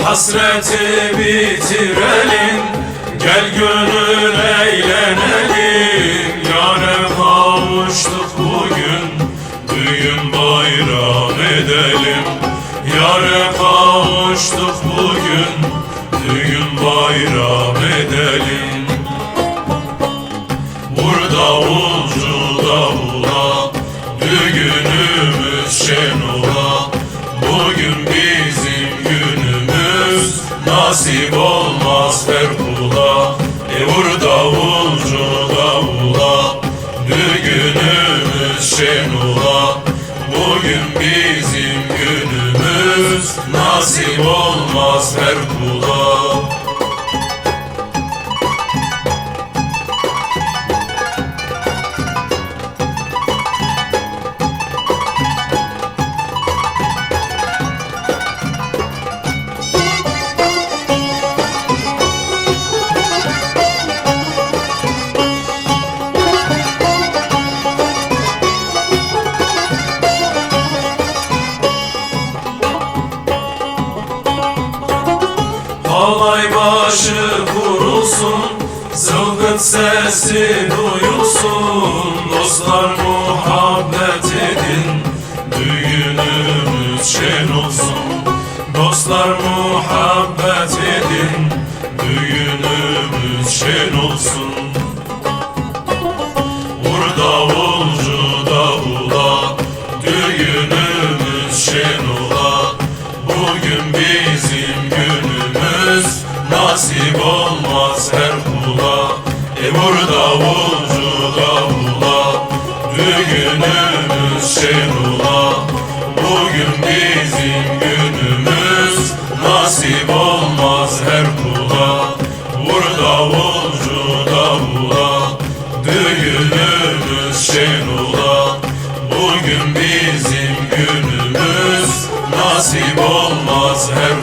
Hasreti bitirelim, gel gönül eğlenelim. Yâre kavuştuk bugün, düğün bayram edelim. Yâre kavuştuk bugün, düğün bayram edelim. Vur davulcu davula, düğünümüz şen ola. Bugün bizim günümüz, nasip olmaz her kula. Vur davulcu davula, düğünümüz şen ola. Bugün bizim günümüz, nasip olmaz her kula. Halay başı kurulsun, zılgıt sesi duyulsun. Dostlar muhabbet edin, düğünümüz şen olsun. Dostlar muhabbet edin, düğünümüz şen olsun. Vur davulcu davula, düğünümüz şen ola. Bugün bizim günümüz, nasip olmaz her kula. Vur davulcu davula, düğünümüz şen ola. Bugün bizim günümüz, nasip olmaz her kula. Vur davulcu davula, düğünümüz şen ola. Bugün bizim günümüz, nasip olmaz her